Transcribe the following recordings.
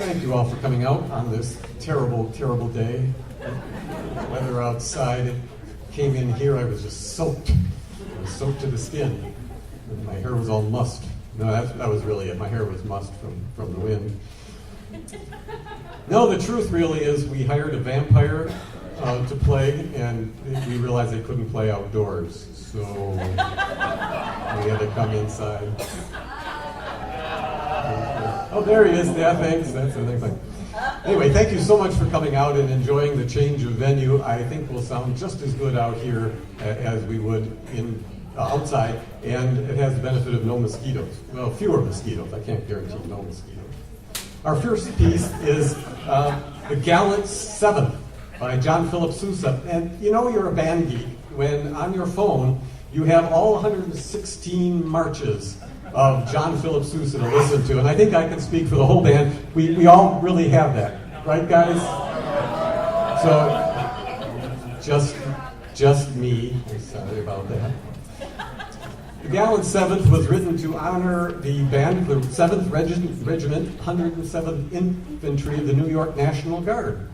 Thank you all for coming out on this terrible, terrible day. Weather outside, came in here, I was just soaked. I was soaked to the skin. And my hair was all mussed. No, that was really it. My hair was mussed from the wind. No, the truth really is we hired a vampire to play, and we realized they couldn't play outdoors. So we had to come inside. Oh, there he is. Yeah, thanks. That's the next thing. Anyway, thank you so much for coming out and enjoying the change of venue. I think we'll sound just as good out here as we would in outside, and it has the benefit of no mosquitoes. Well, fewer mosquitoes. I can't guarantee no mosquitoes. Our first piece is The Gallant Seventh by John Philip Sousa. And you know you're a band geek when on your phone you have all 116 marches of John Philip Sousa to listen to. And I think I can speak for the whole band. We all really have that. Right, guys? So, just me. I'm sorry about that. The Gallant Seventh was written to honor the band, the 7th Regiment, 107th Infantry of the New York National Guard.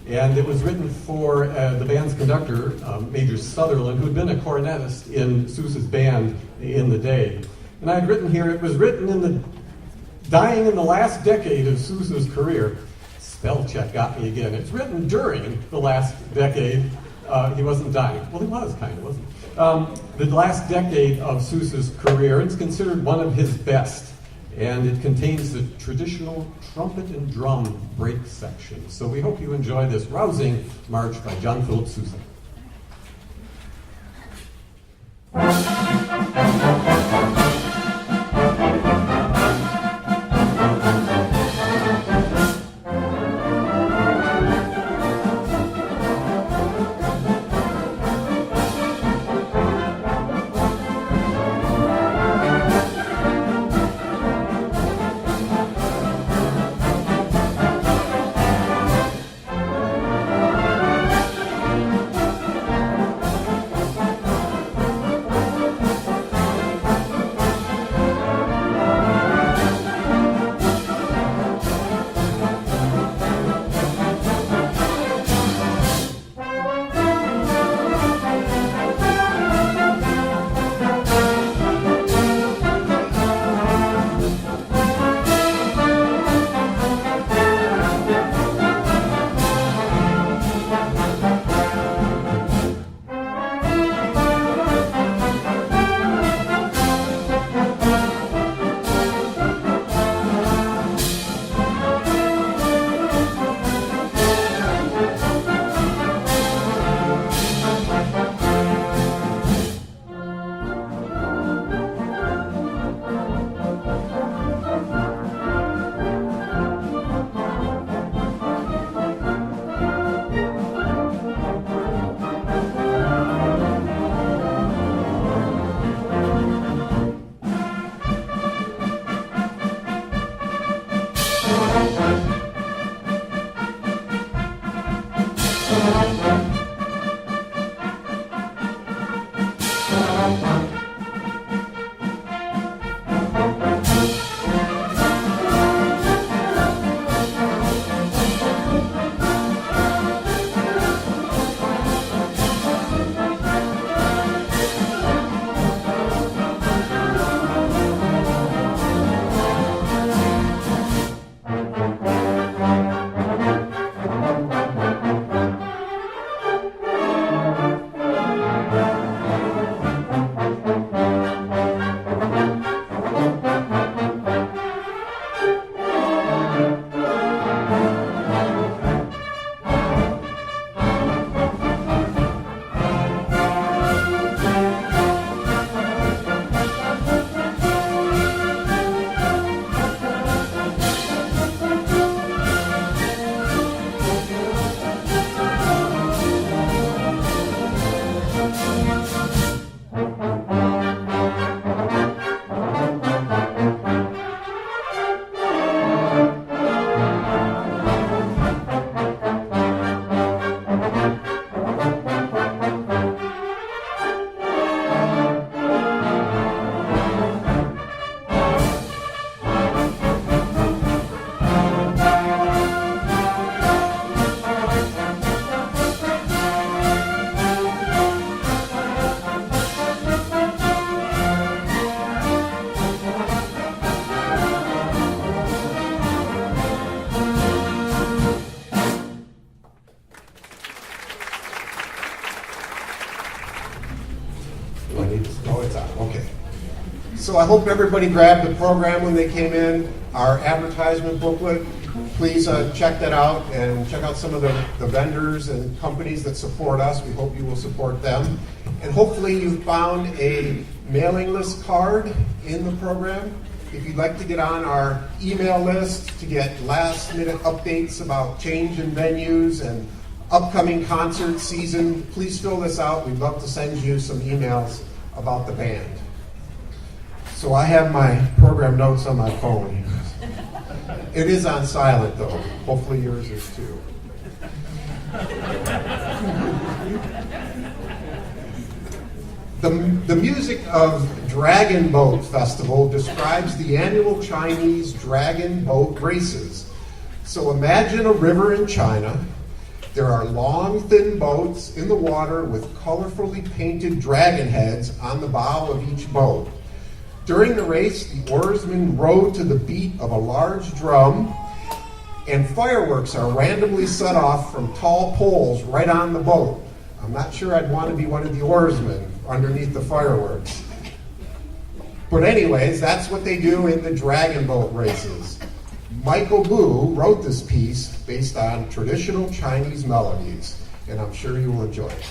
And it was written for the band's conductor, Major Sutherland, who had been a cornetist in Sousa's band in the day. And I had written here, it was written dying in the last decade of Sousa's career. Spell check got me again. It's written during the last decade. He wasn't dying. Well, he was kind of, wasn't he? The last decade of Sousa's career. It's considered one of his best, and it contains the traditional trumpet and drum break section. So we hope you enjoy this rousing march by John Philip Sousa. I hope everybody grabbed the program when they came in, our advertisement booklet. Please check that out and check out some of the vendors and companies that support us. We hope you will support them. And hopefully you found a mailing list card in the program. If you'd like to get on our email list to get last minute updates about change in venues and upcoming concert season, please fill this out. We'd love to send you some emails about the band. So I have my program notes on my phone here. It is on silent though. Hopefully yours is too. The music of Dragon Boat Festival describes the annual Chinese dragon boat races. So imagine a river in China. There are long, thin boats in the water with colorfully painted dragon heads on the bow of each boat. During the race, the oarsmen row to the beat of a large drum, and fireworks are randomly set off from tall poles right on the boat. I'm not sure I'd want to be one of the oarsmen underneath the fireworks. But anyways, that's what they do in the dragon boat races. Michael Boo wrote this piece based on traditional Chinese melodies, and I'm sure you will enjoy it.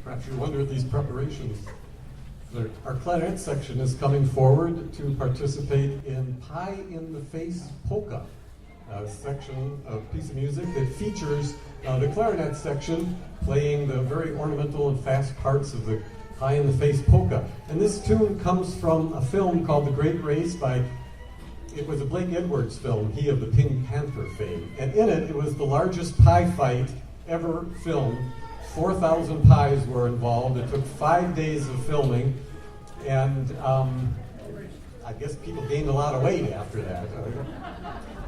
Perhaps you wonder at these preparations. Our clarinet section is coming forward to participate in Pie in the Face Polka, a section, a piece of music that features the clarinet section playing the very ornamental and fast parts of the Pie in the Face Polka. And this tune comes from a film called The Great Race it was a Blake Edwards film, he of the Pink Panther fame. And in it, it was the largest pie fight ever filmed. 4,000 pies were involved. It took 5 days of filming, and I guess people gained a lot of weight after that.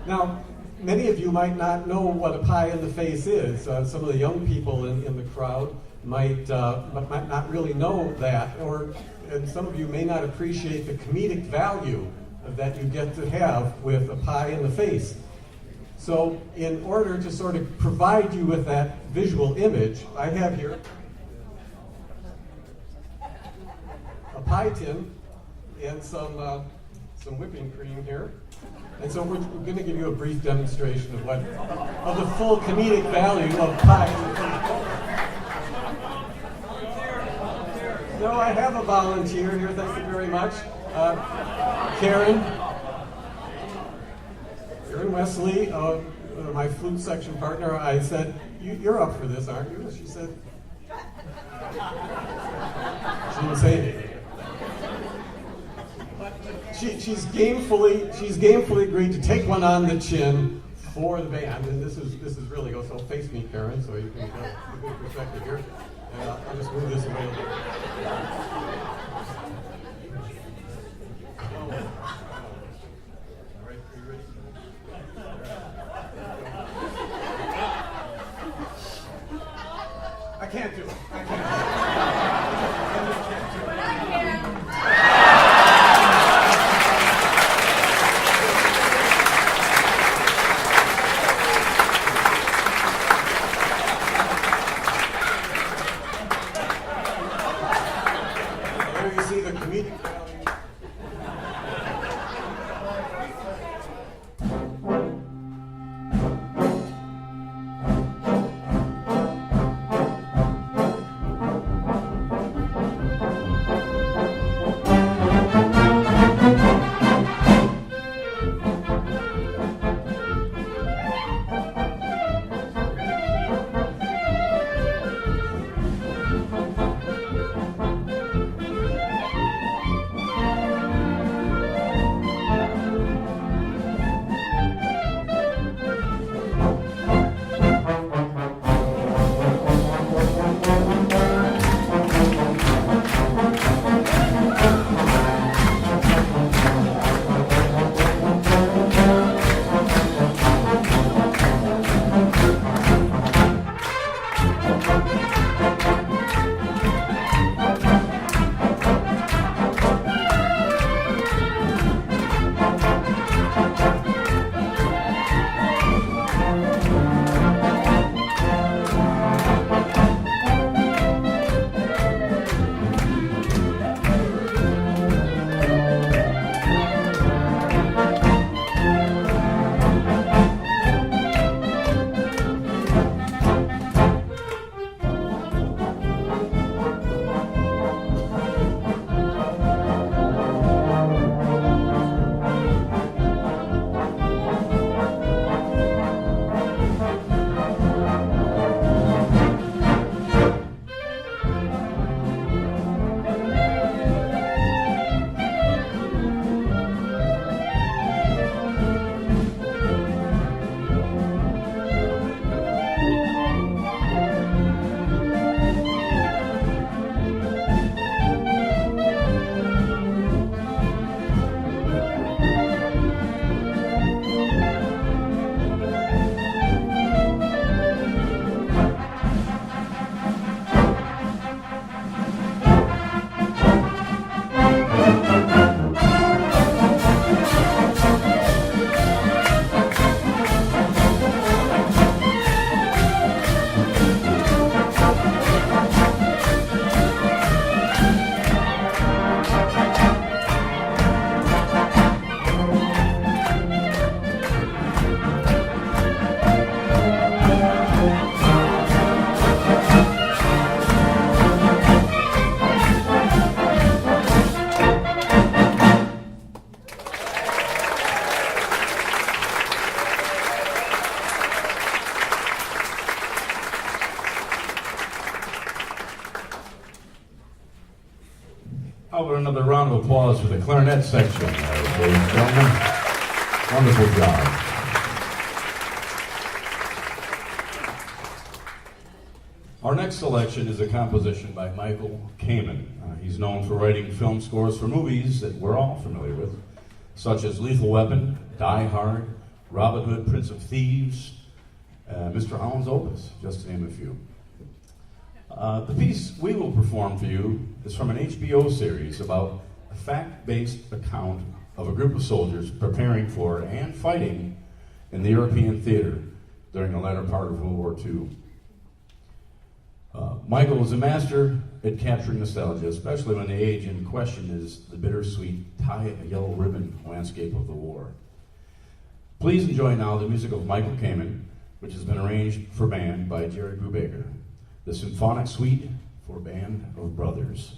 Now, many of you might not know what a pie in the face is. Some of the young people in the crowd might not really know that, and some of you may not appreciate the comedic value that you get to have with a pie in the face. So in order to sort of provide you with that visual image, I have here a pie tin and some whipping cream here. And so we're going to give you a brief demonstration of the full comedic value of pie in the face. No, I have a volunteer here, thank you very much. Karen Wesley, my flute section partner, I said, you're up for this, aren't you? She said, she didn't say anything. She's gamefully agreed to take one on the chin for the band, and this is really good. So face me, Karen, so you can get a good perspective here. And I'll just move this away a little bit. I can't do it. I can't do it. There you see another round of applause for the clarinet section, ladies and gentlemen. Wonderful job. Our next selection is a composition by Michael Kamen. He's known for writing film scores for movies that we're all familiar with, such as Lethal Weapon, Die Hard, Robin Hood, Prince of Thieves, Mr. Holland's Opus, just to name a few. The piece we will perform for you is from an HBO series about a fact-based account of a group of soldiers preparing for and fighting in the European theater during the latter part of World War II. Michael was a master at capturing nostalgia, especially when the age in question is the bittersweet tie a yellow ribbon landscape of the war. Please enjoy now the music of Michael Kamen, which has been arranged for band by Jerry Brubaker, the Symphonic Suite for Band of Brothers.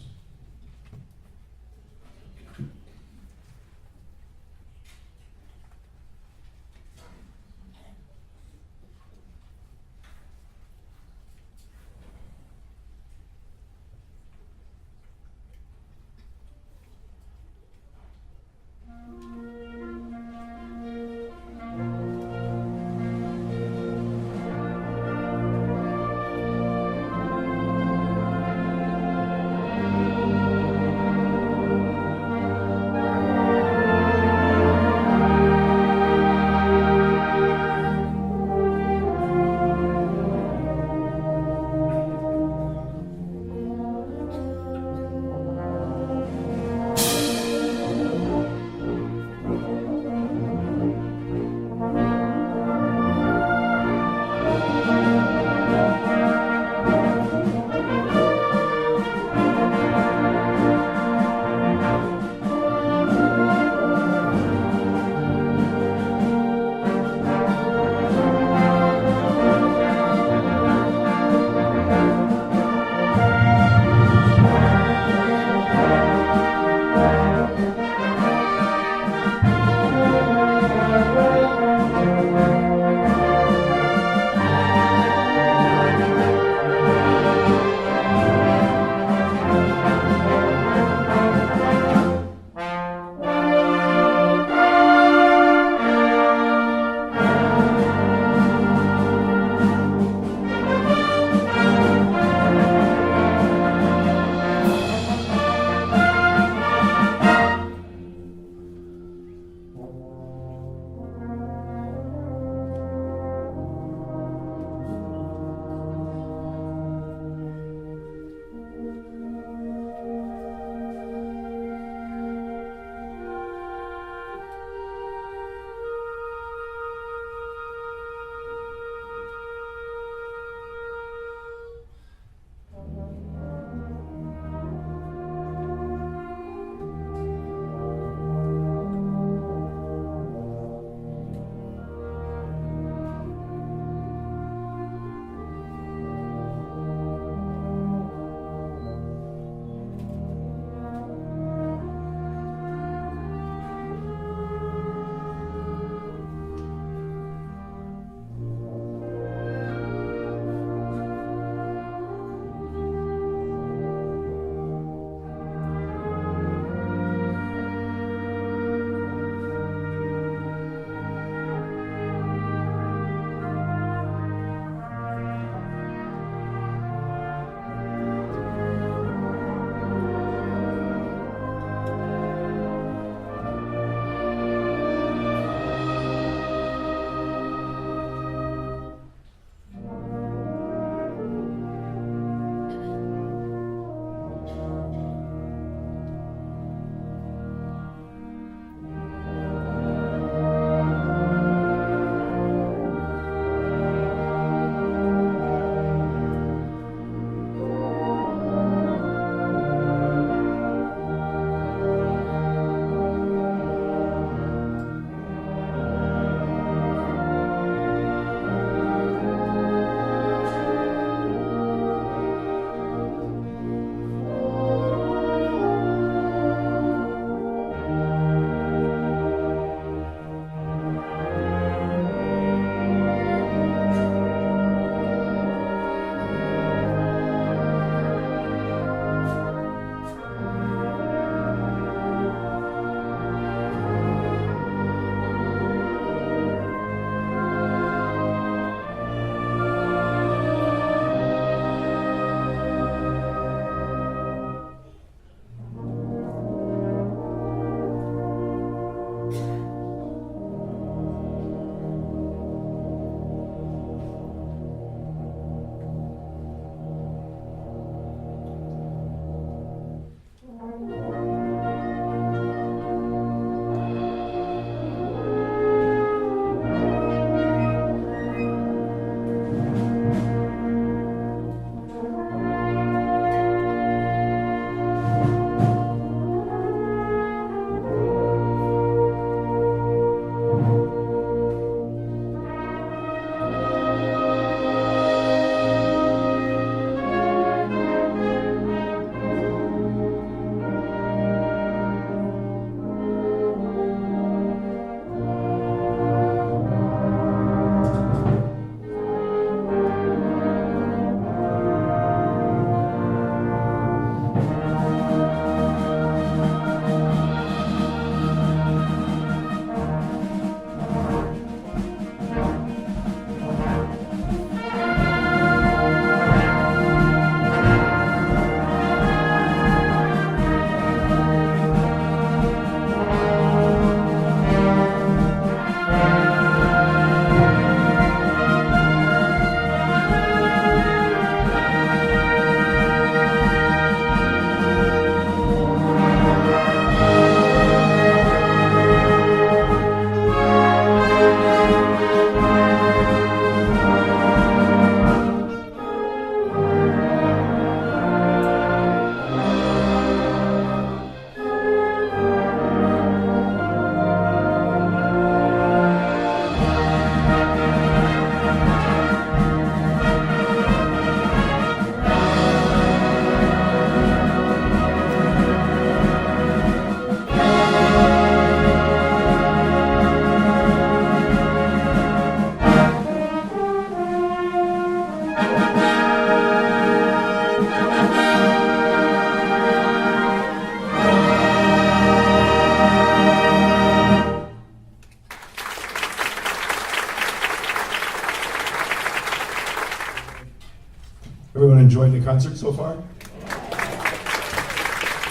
Everyone enjoyed the concert so far?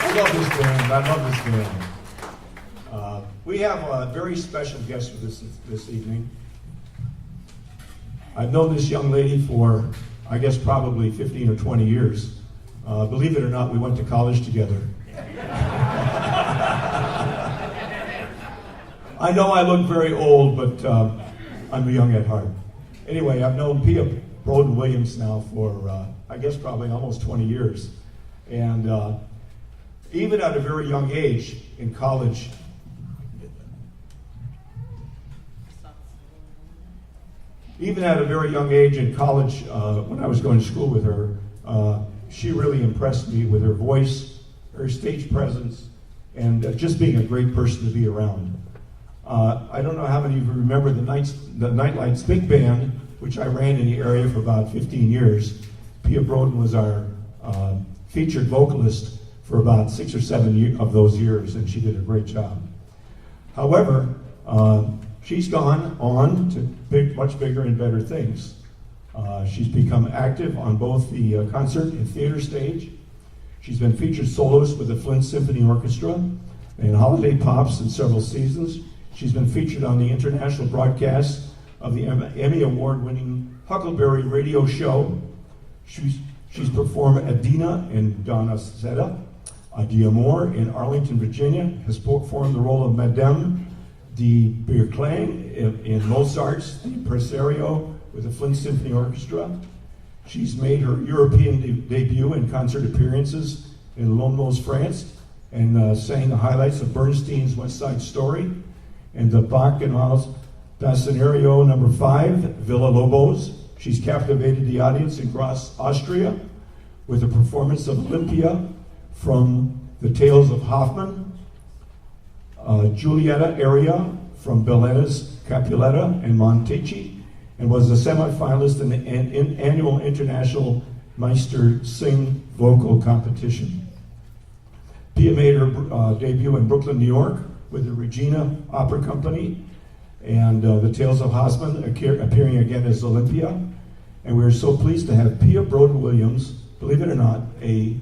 I love this band. I love this band. We have a very special guest for this evening. I've known this young lady for, I guess, probably 15 or 20 years. Believe it or not, we went to college together. I know I look very old, but I'm young at heart. Anyway, I've known Pia Broden-Williams now for, I guess, probably almost 20 years. And even at a very young age in college, when I was going to school with her, she really impressed me with her voice, her stage presence, and just being a great person to be around. I don't know how many of you remember the Nightlights Big Band, which I ran in the area for about 15 years. Pia Broden was our featured vocalist for about 6 or 7 of those years, and she did a great job. However, she's gone on to much bigger and better things. She's become active on both the concert and theater stage. She's been featured soloist with the Flint Symphony Orchestra and Holiday Pops in several seasons. She's been featured on the international broadcast of the Emmy Award-winning Huckleberry radio show. She's performed Adina in Donna Zeta. D'Amour in Arlington, Virginia, has performed the role of Madame de Birklang in Mozart's The Impresario with the Flint Symphony Orchestra. She's made her European debut in concert appearances in Limoges, France, and sang the highlights of Bernstein's West Side Story and the Bacchanal's Scenario No. 5, Villa Lobos. She's captivated the audience in Graz, Austria, with a performance of Olympia from The Tales of Hoffmann, Giulietta Aria from Bellena's Capuletta and Montecchi, and was a semifinalist in the annual International Meister Sing Vocal Competition. Pia made her debut in Brooklyn, New York with the Regina Opera Company and The Tales of Hoffmann appearing again as Olympia. And we're so pleased to have Pia Broden-Williams, believe it or not, a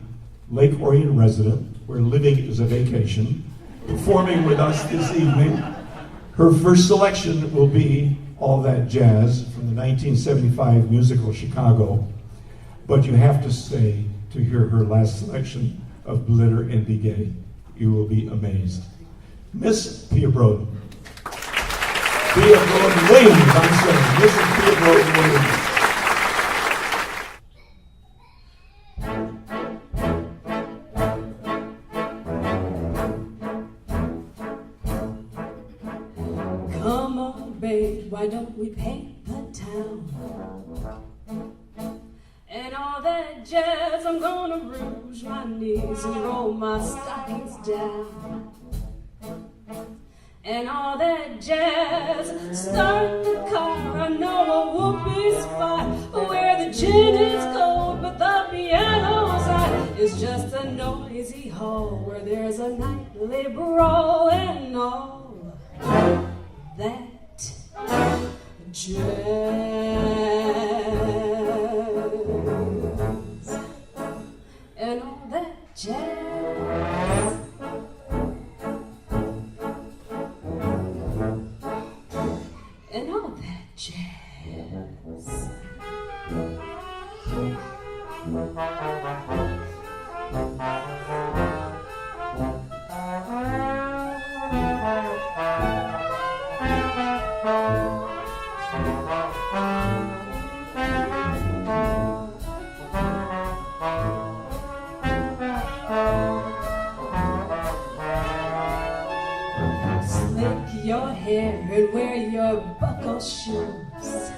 Lake Orion resident, where living is a vacation, performing with us this evening. Her first selection will be All That Jazz from the 1975 musical Chicago. But you have to stay to hear her last selection of Glitter and Be Gay. You will be amazed. Miss Pia Broden. Pia Broden-Williams, I'm sorry. Mrs. Pia Broden-Williams. Come on, babe, why don't we paint the town? And all that jazz, I'm gonna rouge my knees and roll my stockings down. And all that jazz, start the car, I know a whoopee spot where the gin is cold but the piano's hot. It's just a noisy hall where there's a nightly brawl and all that jazz. And all that jazz. And all that jazz. Slick your hair and wear your buckle shoes.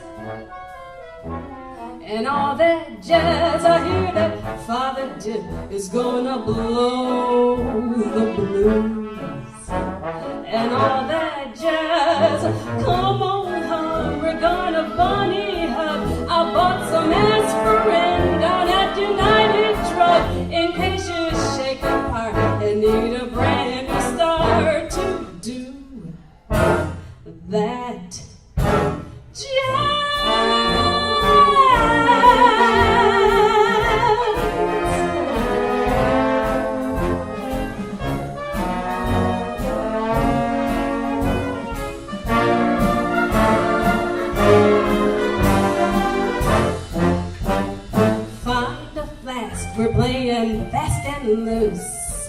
And all that jazz, I hear that Father Dip is gonna blow the blues. And all that jazz, come on home, we're gonna bunny hug. I bought some aspirin down at United Drug in case you're shaking heart and need a brand new start to do that jazz. getting loose.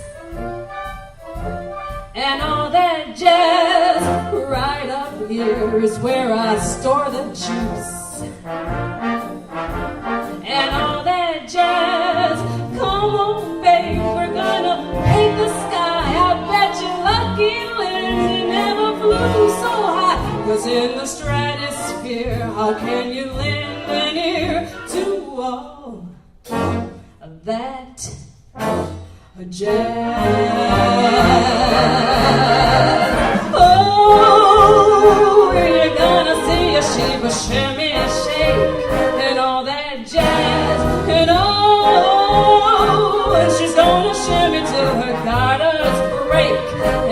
And all that jazz right up here is where I store the juice. And all that jazz, come on babe, we're gonna paint the sky. I bet you're lucky Lindsay never flew so high. 'Cause in the stratosphere, how can you lend an ear to all that jazz? Oh, you're gonna see a Sheba shimmy shake and all that jazz. And oh, and she's gonna shimmy till her garters break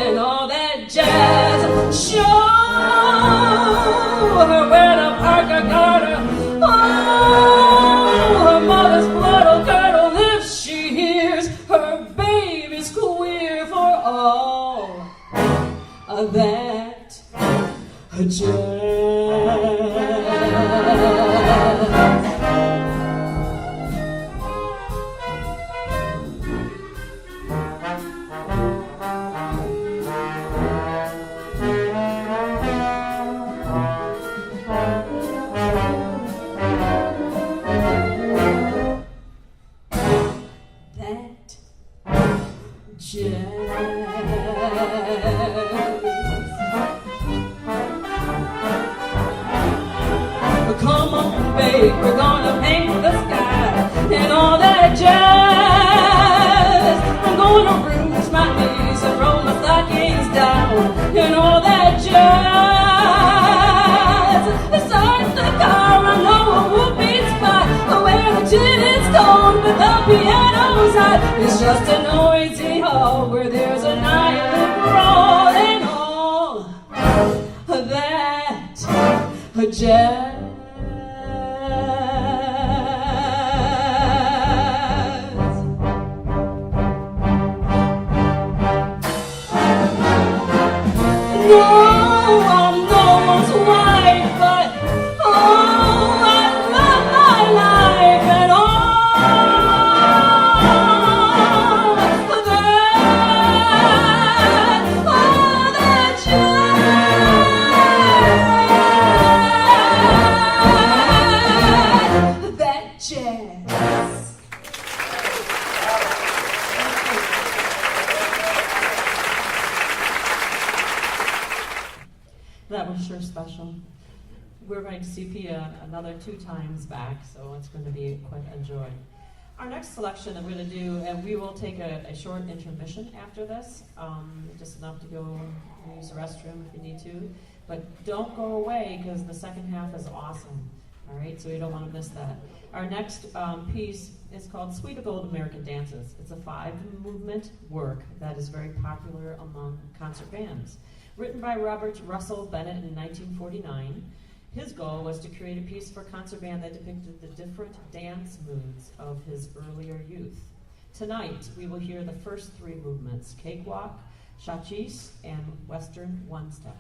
and all that jazz. Show her where to park her garter. Oh, her mother's blood will curdle if she hears her baby's queer for all of that jazz. Come on, babe, we're gonna paint the sky and all that jazz. I'm gonna rouge my knees and roll my stockings down and all that jazz. Start the car, I know a whoopee spot where the gin is cold but the piano's hot. It's just a noisy hall where there's a nightly brawl and all that jazz. No, I'm no one's wife, but oh, I love my life and all that jazz, that jazz. That was sure special. We're going to see Pia another 2 times back, so it's going to be quite a joy. Our next selection that we're going to do, and we will take a short intermission after this, just enough to go use the restroom if you need to. But don't go away because the second half is awesome. All right, so you don't want to miss that. Our next piece is called Suite of Old American Dances. It's a 5-movement work that is very popular among concert bands. Written by Robert Russell Bennett in 1949, his goal was to create a piece for a concert band that depicted the different dance moods of his earlier youth. Tonight, we will hear the first 3 movements, Cakewalk, Chachis, and Western One-Step.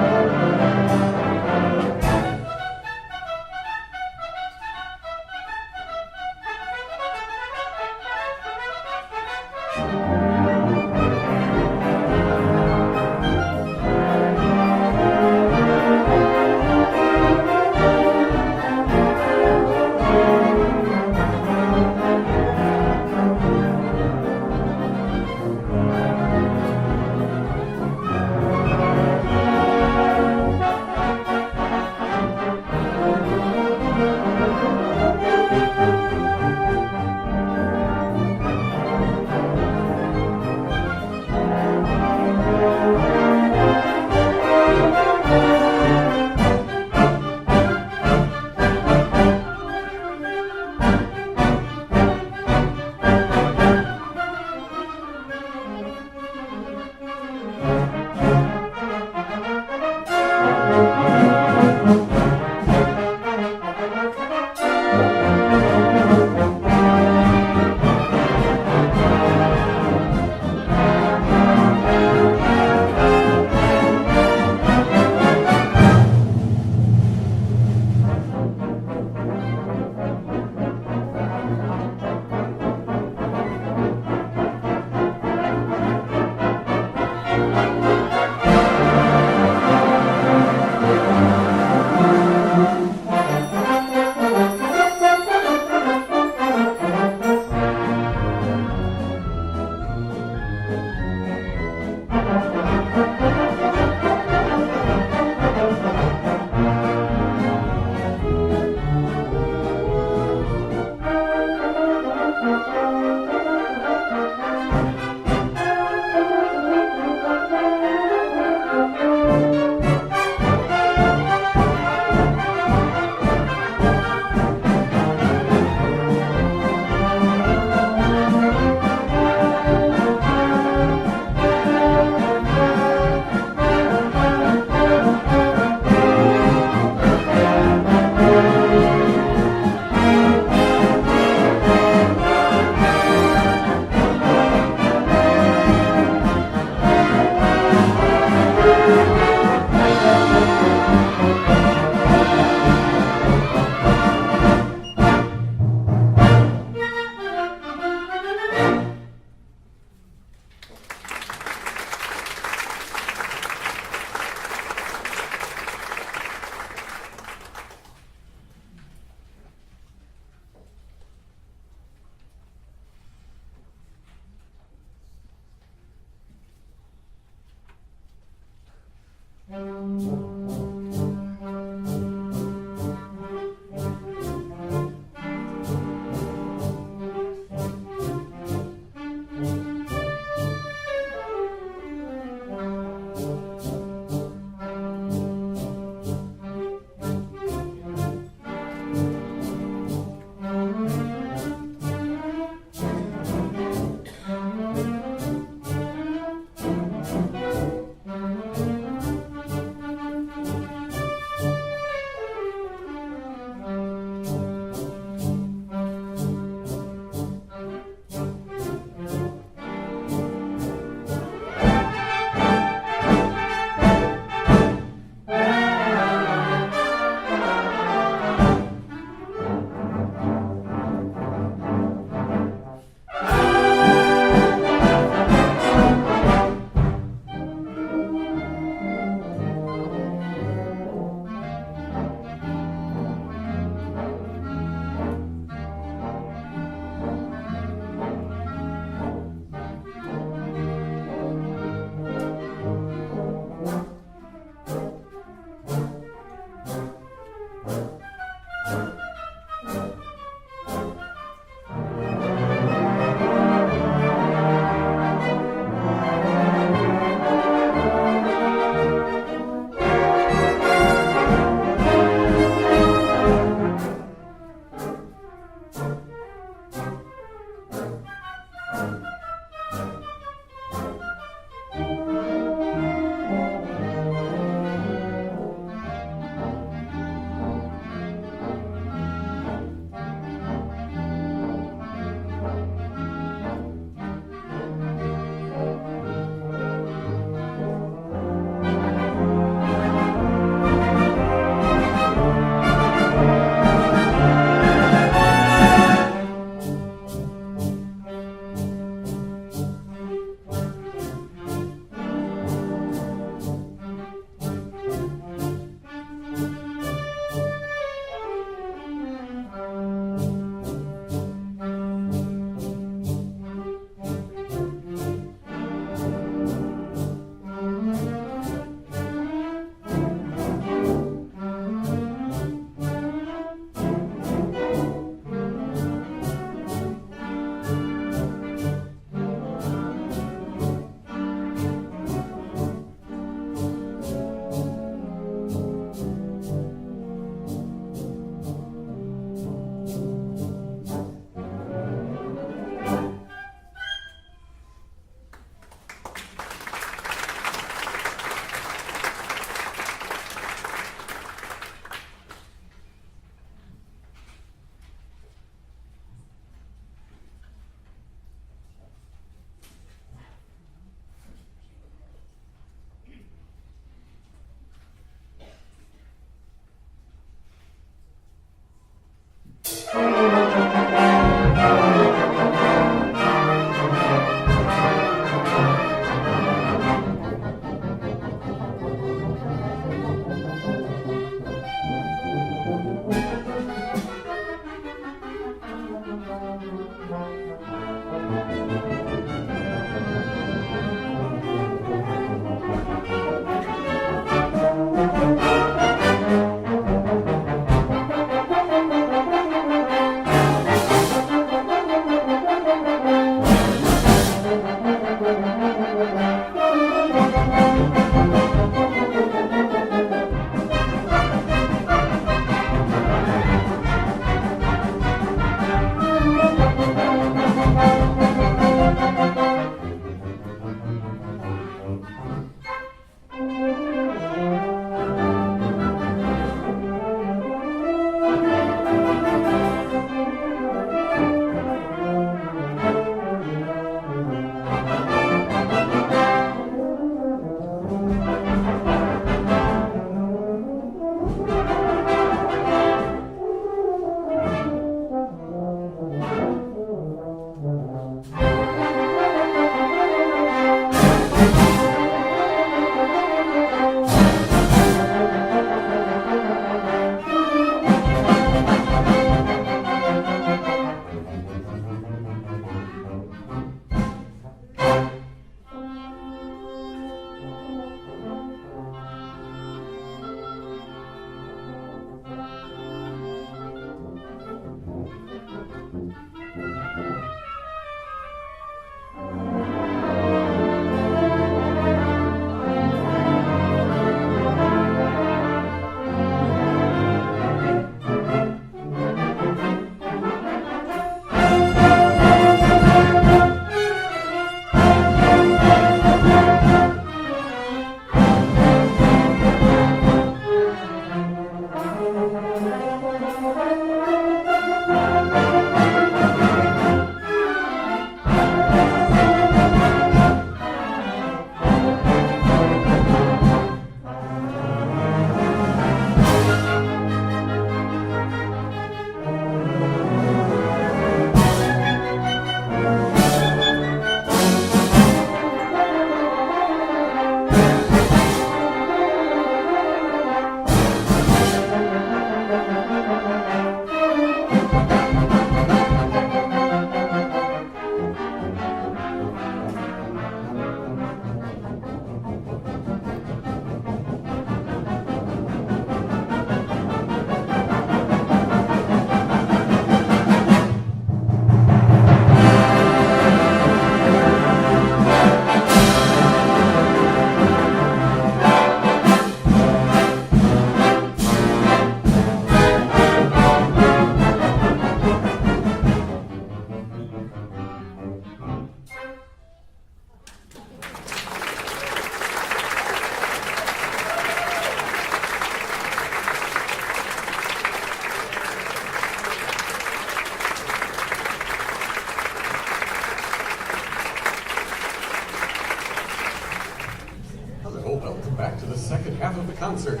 back to the second half of the concert.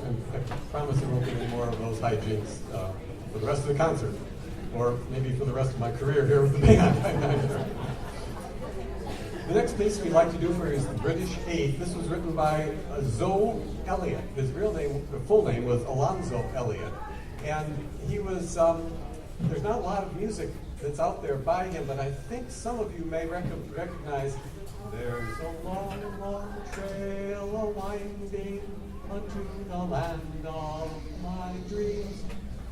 And I promise there won't be any more of those hijinks for the rest of the concert, or maybe for the rest of my career here with the band. I'm not sure. The next piece we'd like to do for you is the British Eighth. This was written by Zoe Elliott. His real name, the full name was Alonzo Elliott. And he was, there's not a lot of music that's out there by him, but I think some of you may recognize there's a long, long trail a-winding unto the land of my dreams.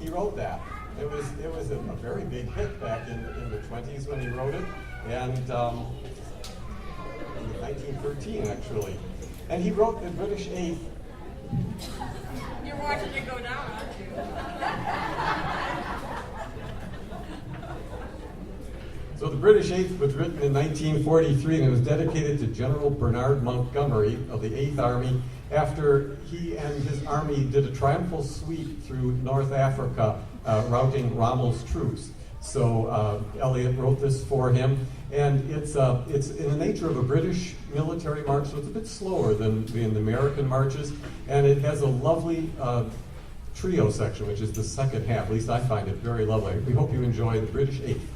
He wrote that. It was a very big hit back in the 20s when he wrote it, and in 1913 actually. And he wrote the British Eighth. You're watching it go down, aren't you? So the British Eighth was written in 1943, and it was dedicated to General Bernard Montgomery of the 8th Army after he and his army did a triumphal sweep through North Africa, routing Rommel's troops. So Elliott wrote this for him, and it's in the nature of a British military march, so it's a bit slower than the American marches, and it has a lovely trio section, which is the second half. At least I find it very lovely. We hope you enjoy the British Eighth.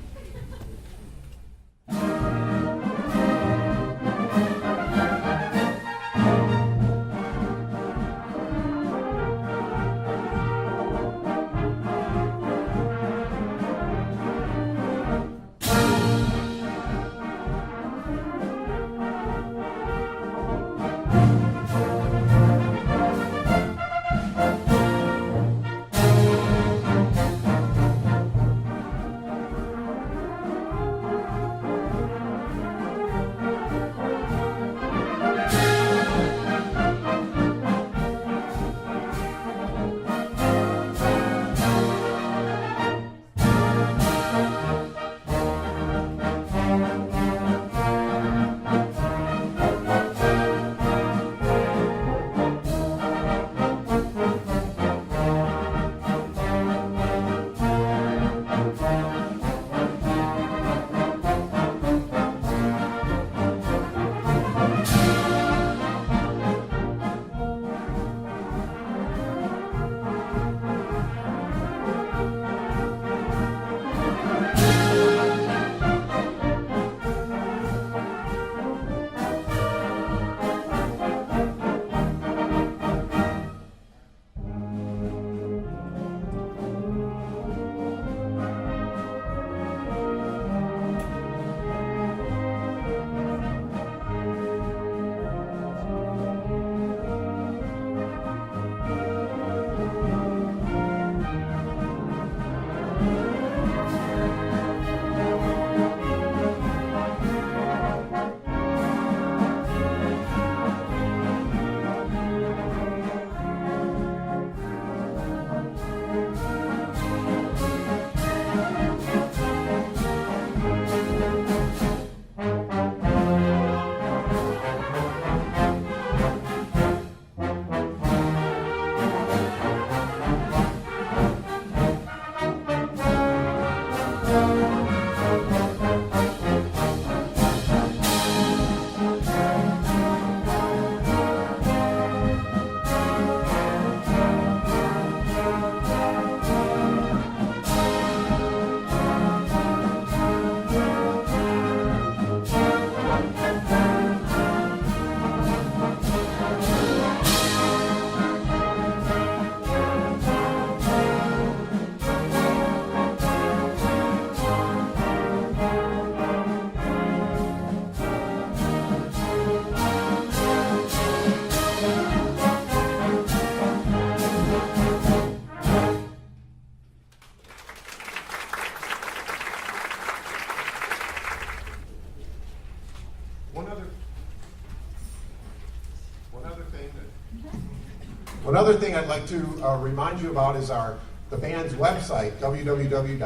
One other thing I'd like to remind you about is the band's website, www.nocb.org.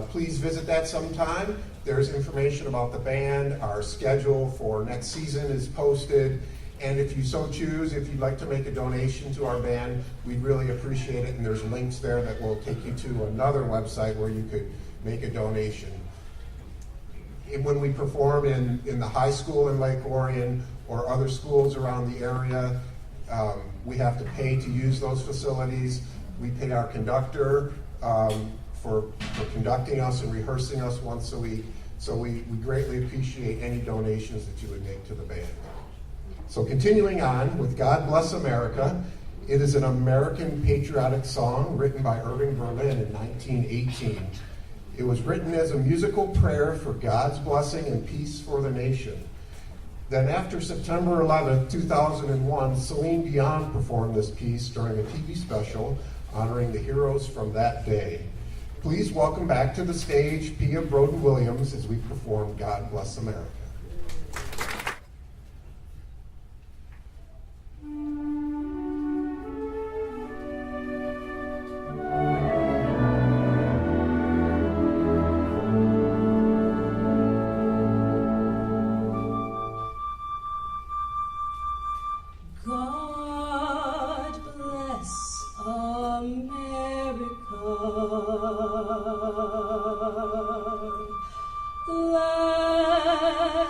Please visit that sometime. There's information about the band. Our schedule for next season is posted. And if you so choose, if you'd like to make a donation to our band, we'd really appreciate it. And there's links there that will take you to another website where you could make a donation. When we perform in the high school in Lake Orion or other schools around the area, we have to pay to use those facilities. We pay our conductor for conducting us and rehearsing us once a week. So we greatly appreciate any donations that you would make to the band. So continuing on with God Bless America, it is an American patriotic song written by Irving Berlin in 1918. It was written as a musical prayer for God's blessing and peace for the nation. Then after September 11, 2001, Celine Dion performed this piece during a TV special honoring the heroes from that day. Please welcome back to the stage Pia Broden-Williams as we perform God Bless America. God bless America, land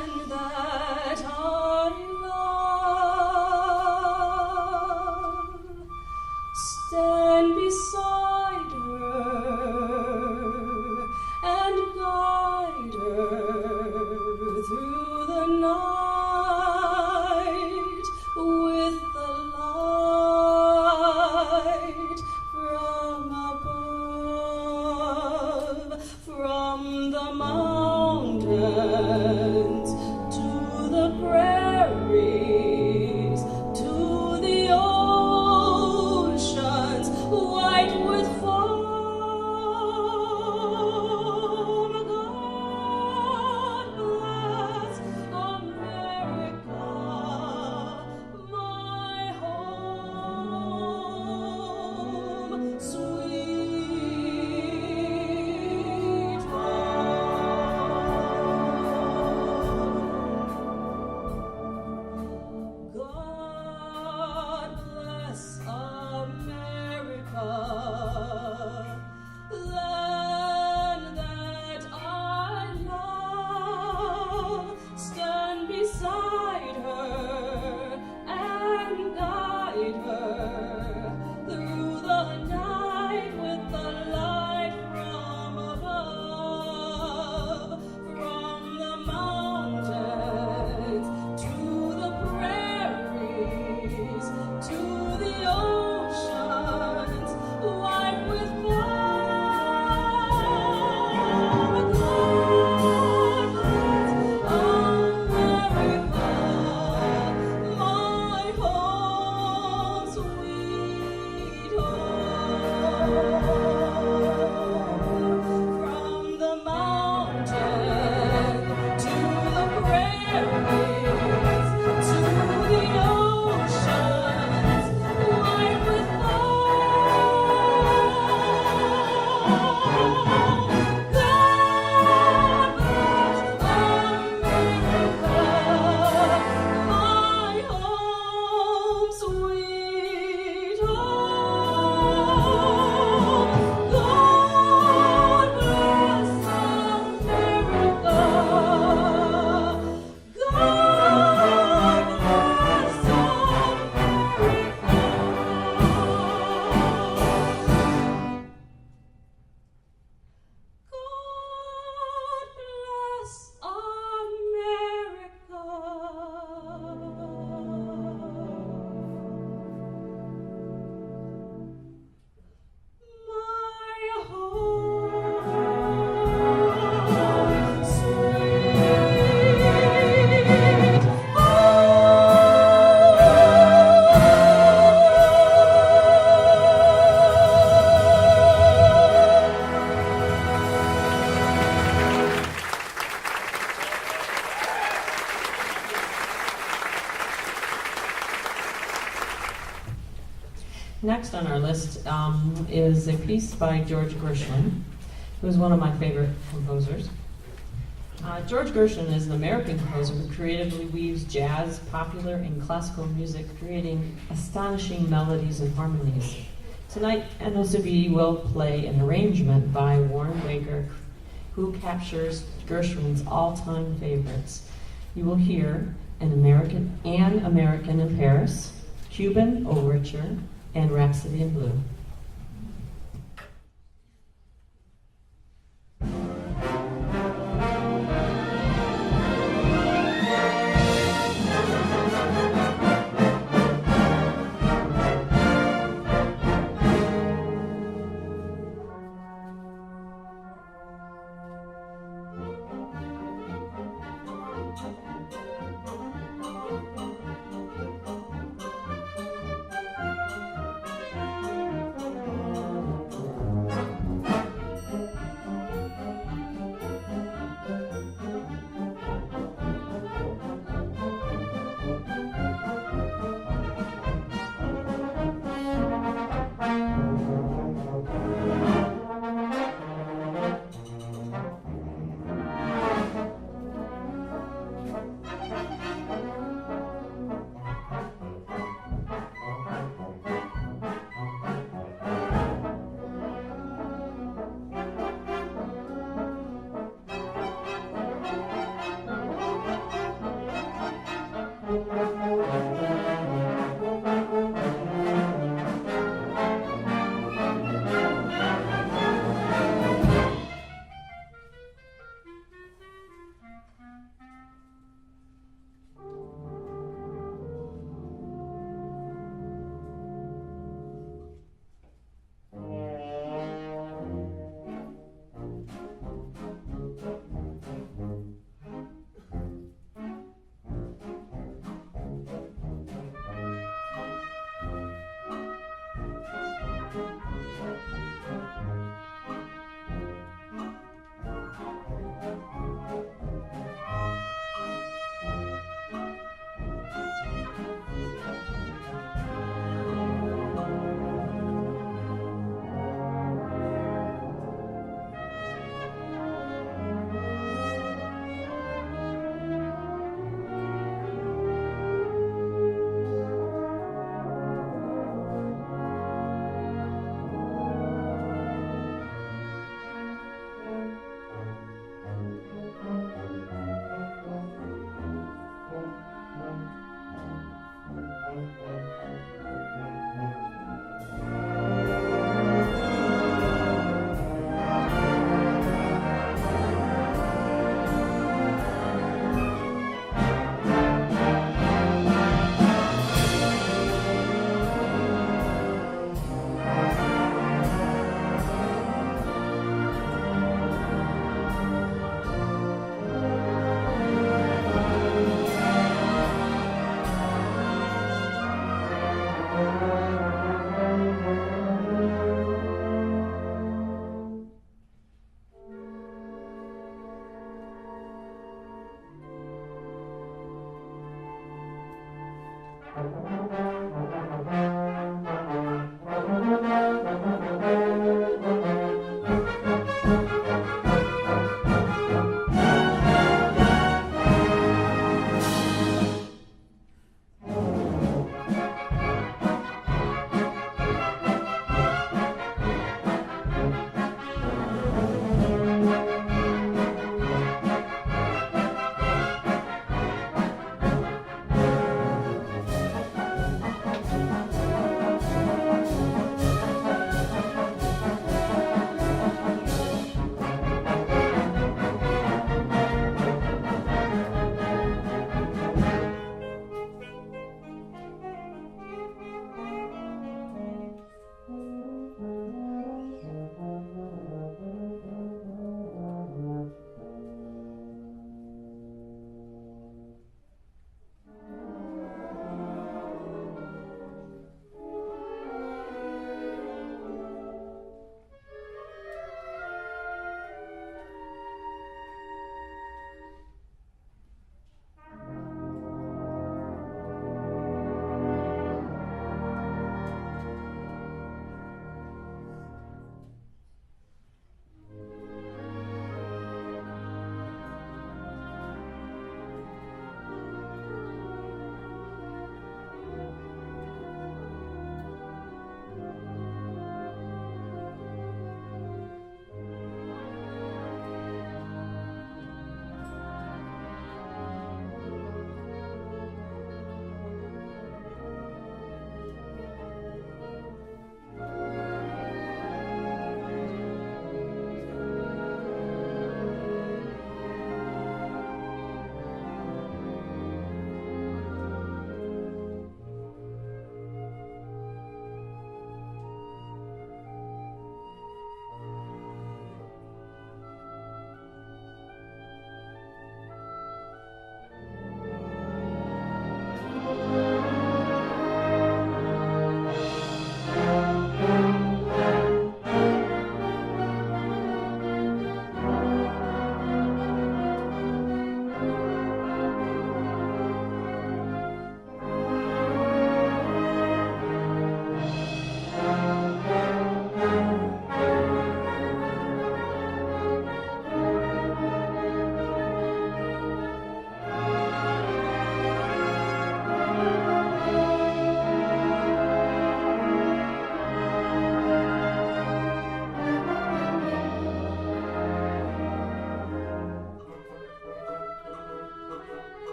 next on our list is a piece by George Gershwin, who is one of my favorite composers. George Gershwin is an American composer who creatively weaves jazz, popular, and classical music, creating astonishing melodies and harmonies. Tonight, NOCB will play an arrangement by Warren Wager, who captures Gershwin's all-time favorites. You will hear An American in Paris, Cuban Overture, and Rhapsody in Blue.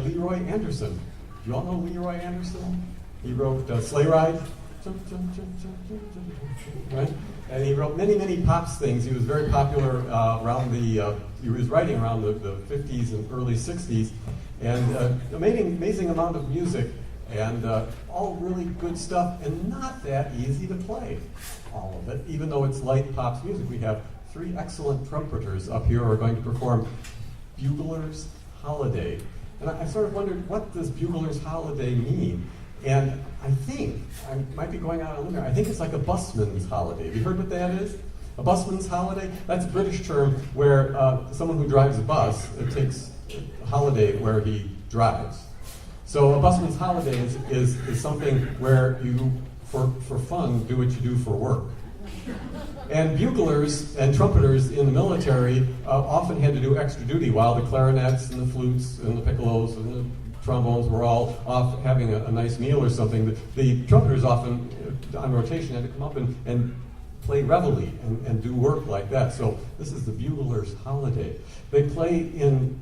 Leroy Anderson. Do you all know Leroy Anderson? He wrote Sleigh Ride, right? And he wrote many, many pops things. He was very popular around he was writing around the 50s and early 60s. And amazing amount of music, and all really good stuff, and not that easy to play, all of it. Even though it's light pops music, we have 3 excellent trumpeters up here who are going to perform Bugler's Holiday. And I sort of wondered, what does Bugler's Holiday mean? And I think, I might be going out on a limb here, I think it's like a busman's holiday. Have you heard what that is? A busman's holiday? That's a British term where someone who drives a bus takes a holiday where he drives. So a busman's holiday is something where you, for fun, do what you do for work. And buglers and trumpeters in the military often had to do extra duty while the clarinets and the flutes and the piccolos and the trombones were all off having a nice meal or something. The trumpeters often, on rotation, had to come up and play reveille and do work like that. So this is the Bugler's Holiday. They play in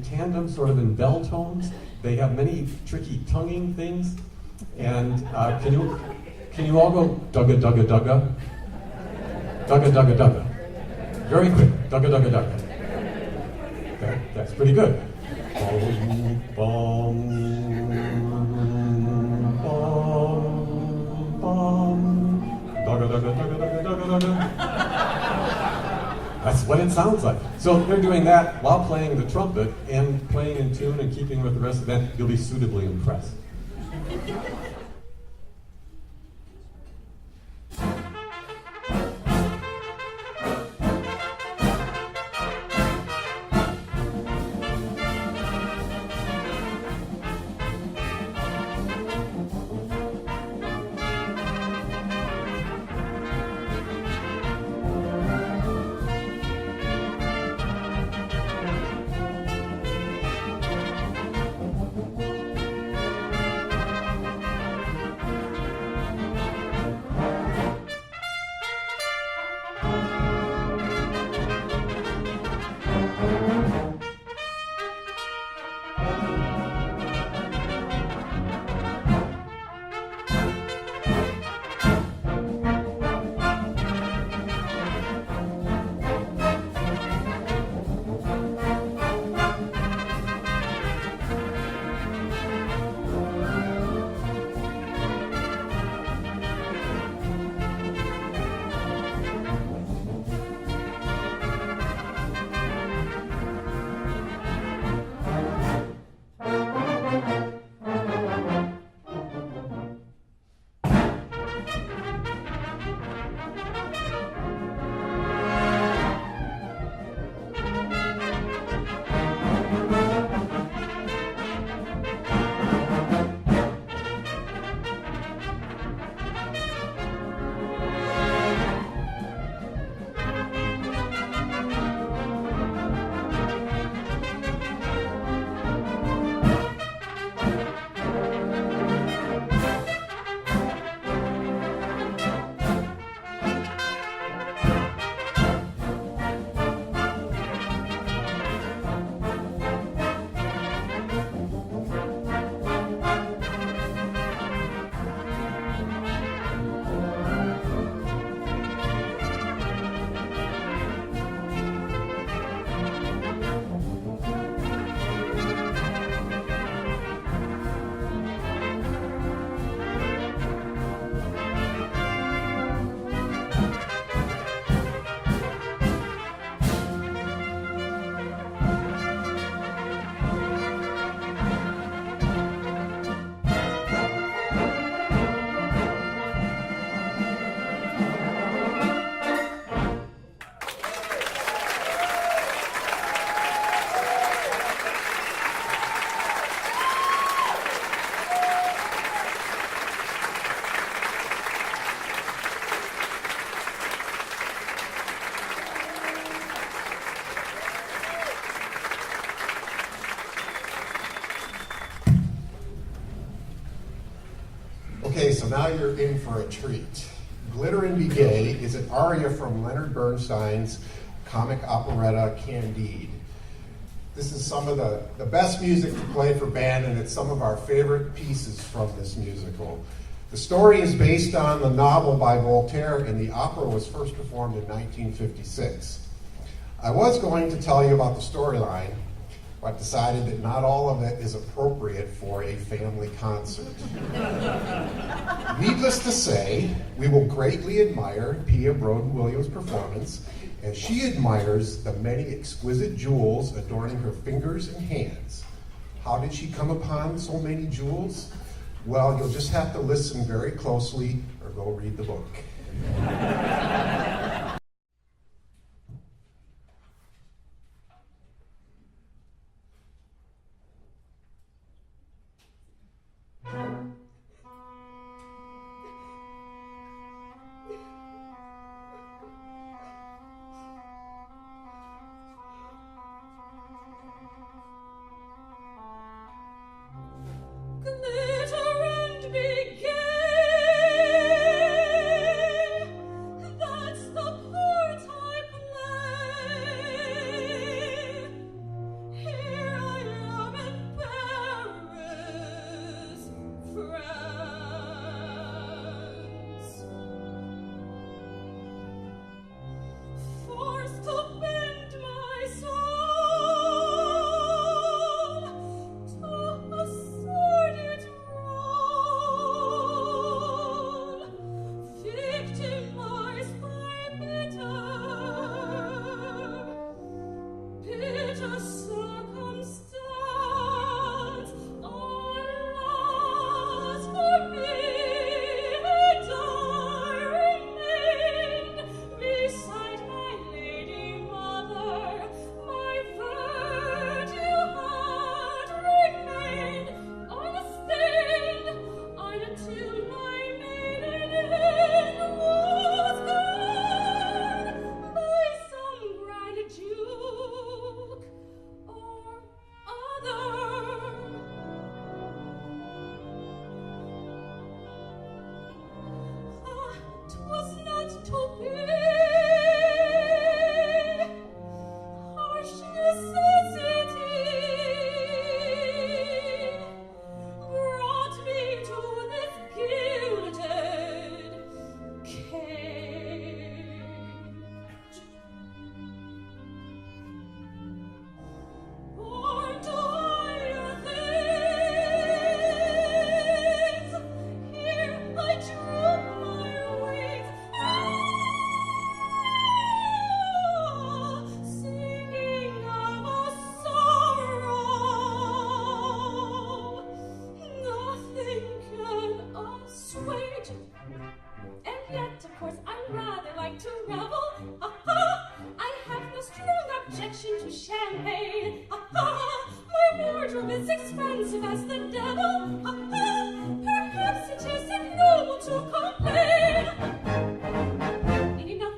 tandem, sort of in bell tones. They have many tricky tonguing things. And can you all go dugga dugga dugga? Dugga dugga dugga. Very quick. Dugga dugga dugga. Okay, that's pretty good. Bum, bum, bum, bum. Dugga dugga dugga dugga dugga dugga. That's what it sounds like. So they're doing that while playing the trumpet and playing in tune and keeping with the rest of the band. You'll be suitably impressed. Okay, so now you're in for a treat. Glitter and Be Gay is an aria from Leonard Bernstein's comic operetta Candide. This is some of the best music to play for band, and it's some of our favorite pieces from this musical. The story is based on the novel by Voltaire, and the opera was first performed in 1956. I was going to tell you about the storyline, but decided that not all of it is appropriate for a family concert. Needless to say, we will greatly admire Pia Broden-Williams' performance, as she admires the many exquisite jewels adorning her fingers and hands. How did she come upon so many jewels? Well, you'll just have to listen very closely or go read the book. Glitter and be gay. That's the part I play. Here I am in Paris, France, forced to bend my soul to a sordid role, victimized by bitter circumstance. Alas for me, and I remain beside my lady mother. My virtue had remained unstained until my maiden was gone by some grand duke or other. 'Twas not to be. Harsh necessity brought me to this gilded cage. Born to higher things, here I droop my wings, singing of a sorrow nothing can assuage. And yet, of course, I rather like to revel. I have no strong objection to champagne. My wardrobe is expensive as the devil. Perhaps it isn't noble to complain. Enough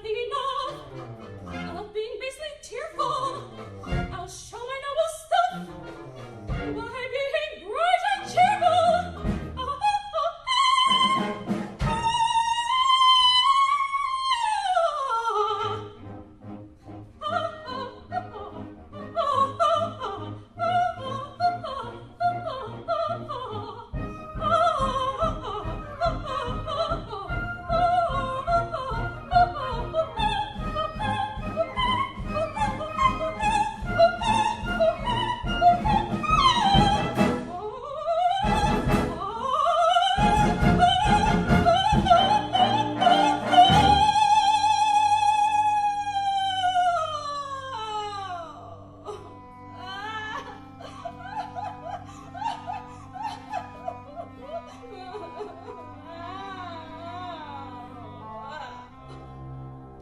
of being basely tearful. I'll show my noble stuff by being bright and cheerful.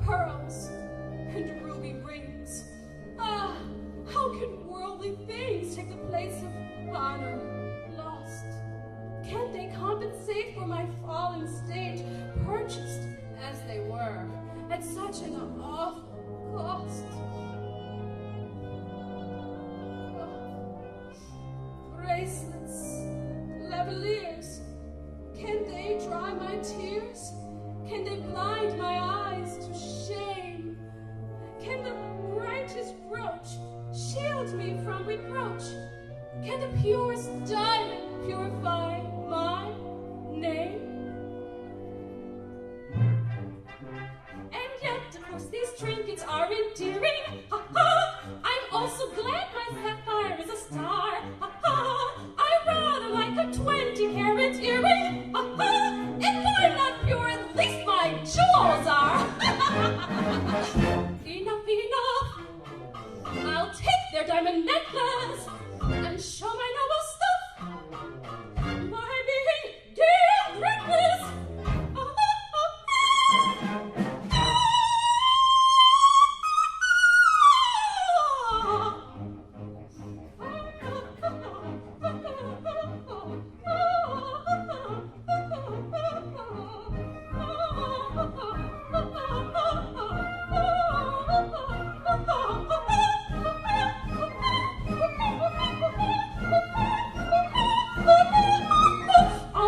Pearls and ruby rings. How can worldly things take the place of honor lost? Can't they compensate for my fallen state, purchased as they were at such an awful cost? Bracelets, lavaliers, can they dry my tears? Can they blind my eyes to shame? Can the brightest brooch shield me from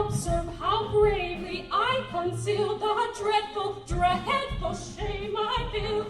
observe how bravely I conceal the dreadful, dreadful shame I feel.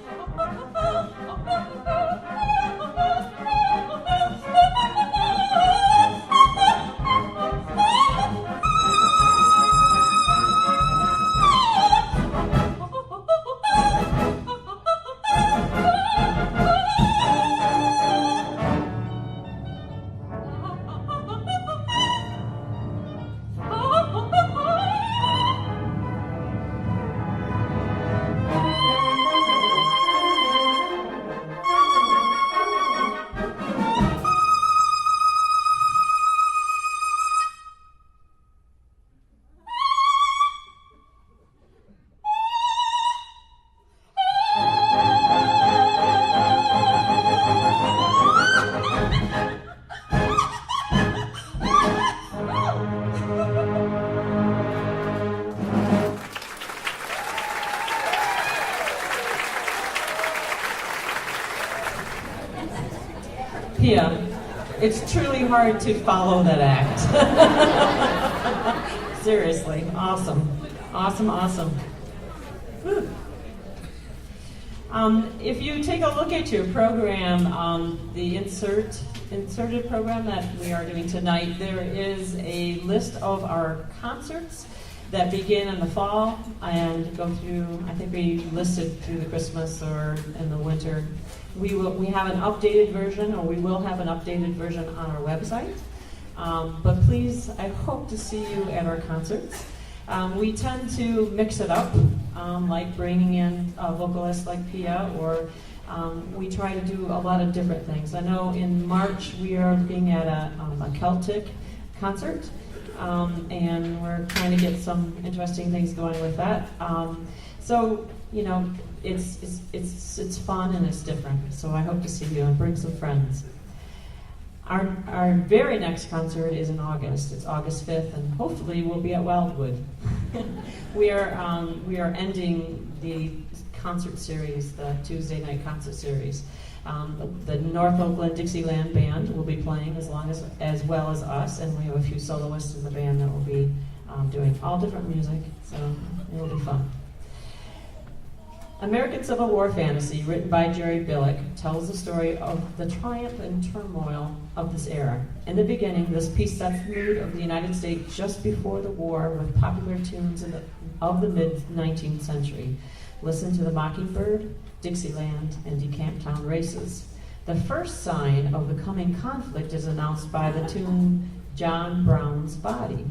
Pia, it's truly hard to follow that act. Seriously, awesome. Awesome, awesome. Whew. If you take a look at your program, the inserted program that we are doing tonight, there is a list of our concerts that begin in the fall and go through, I think we listed through the Christmas or in the winter. We have an updated version, or we will have an updated version on our website. But please, I hope to see you at our concerts. We tend to mix it up, like bringing in a vocalist like Pia, or we try to do a lot of different things. I know in March we are looking at a Celtic concert, and we're trying to get some interesting things going with that. So, you know, it's fun and it's different. So I hope to see you and bring some friends. Our very next concert is in August. It's August 5th, and hopefully we'll be at Wildwood. We are ending the concert series, the Tuesday night concert series. The North Oakland Dixieland Band will be playing as well as us, and we have a few soloists in the band that will be doing all different music, so it'll be fun. American Civil War Fantasy, written by Jerry Billick, tells the story of the triumph and turmoil of this era. In the beginning, this piece sets the mood of the United States just before the war with popular tunes of the mid-19th century. Listen to the Mockingbird, Dixieland, and Decamptown Races. The first sign of the coming conflict is announced by the tune John Brown's Body.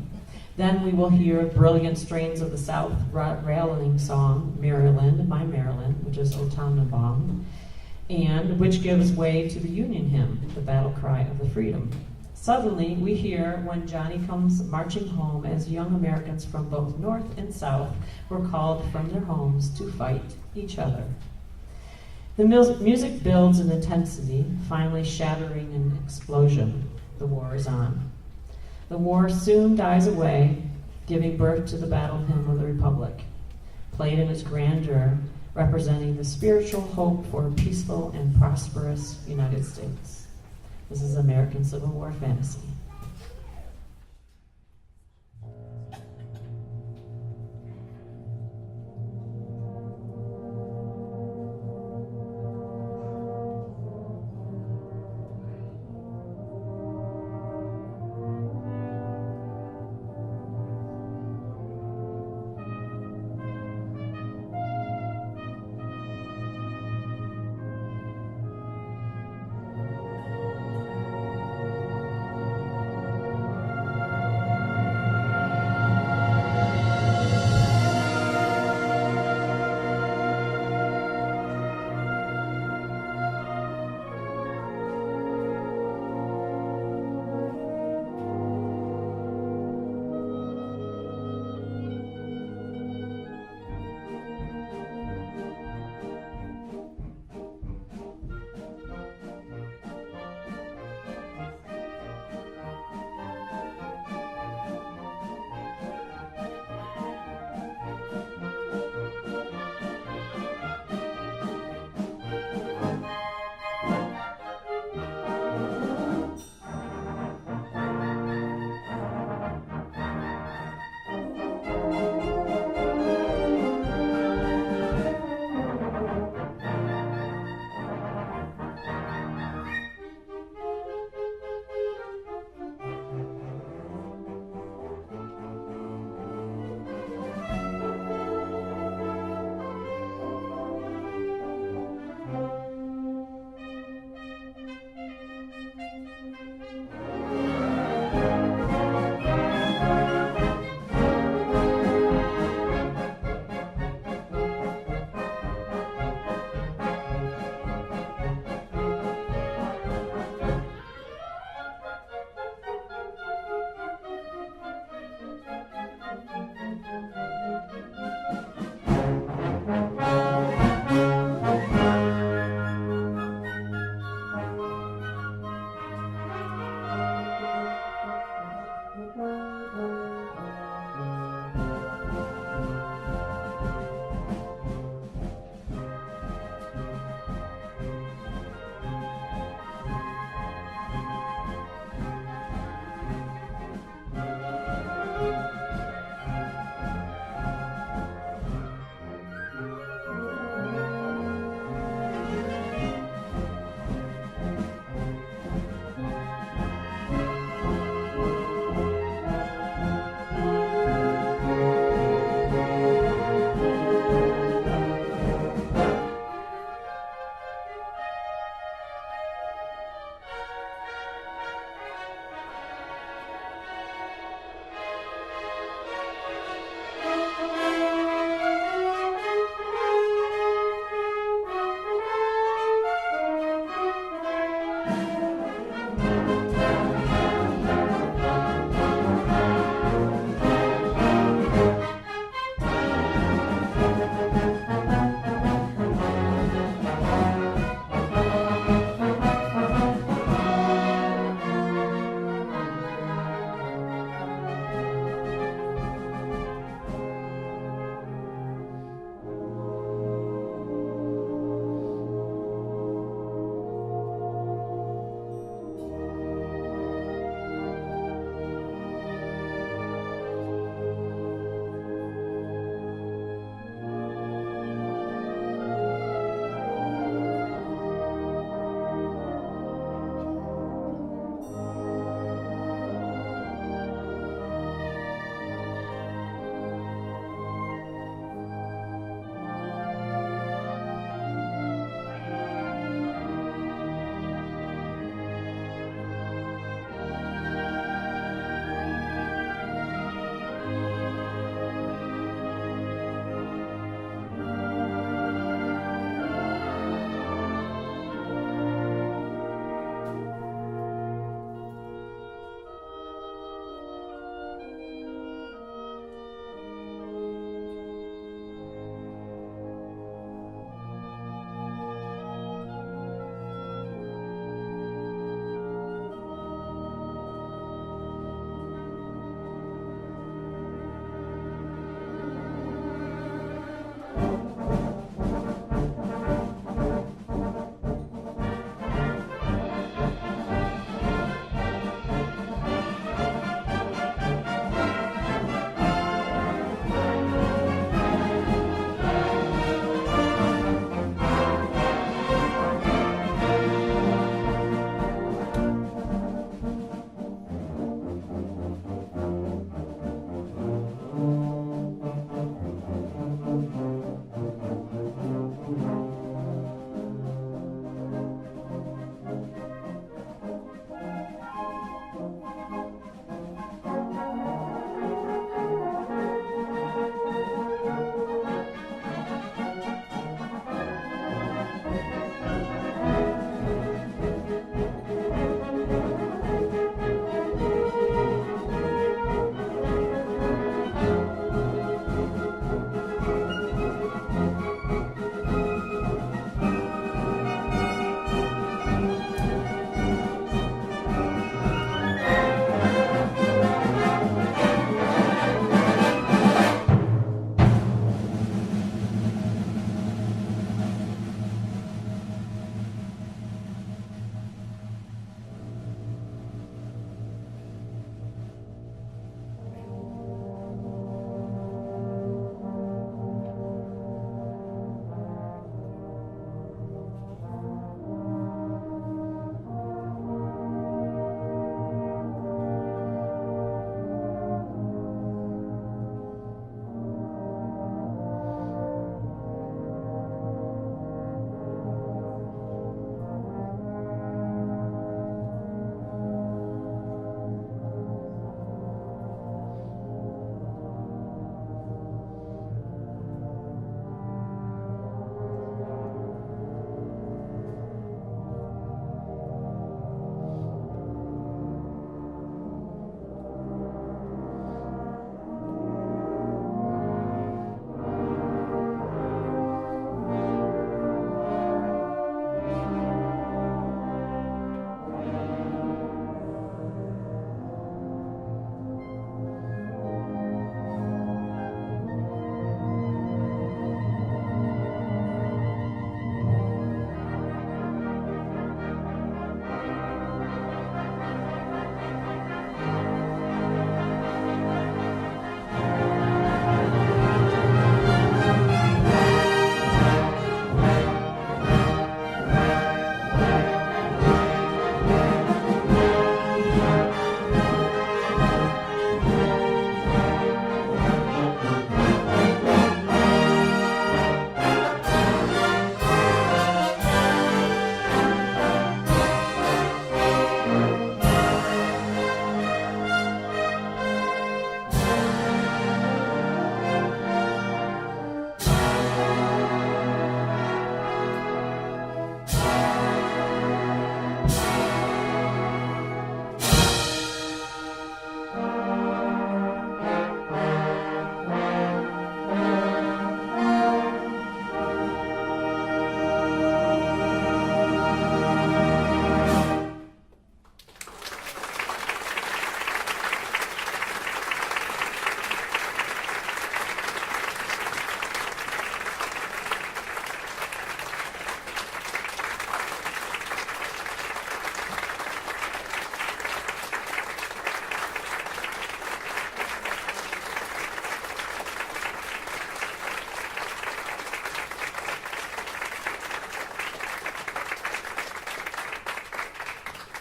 Then we will hear brilliant strains of the South rallying song, Maryland, My Maryland, which is O Tannenbaum, and which gives way to the Union hymn, the battle cry of the freedom. Suddenly, we hear When Johnny Comes Marching Home as young Americans from both North and South were called from their homes to fight each other. The music builds in intensity, finally shattering in explosion. The war is on. The war soon dies away, giving birth to the battle hymn of the Republic, played in its grandeur, representing the spiritual hope for a peaceful and prosperous United States. This is American Civil War Fantasy.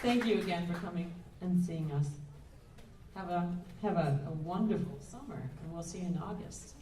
Thank you again for coming and seeing us. Have a wonderful summer, and we'll see you in August.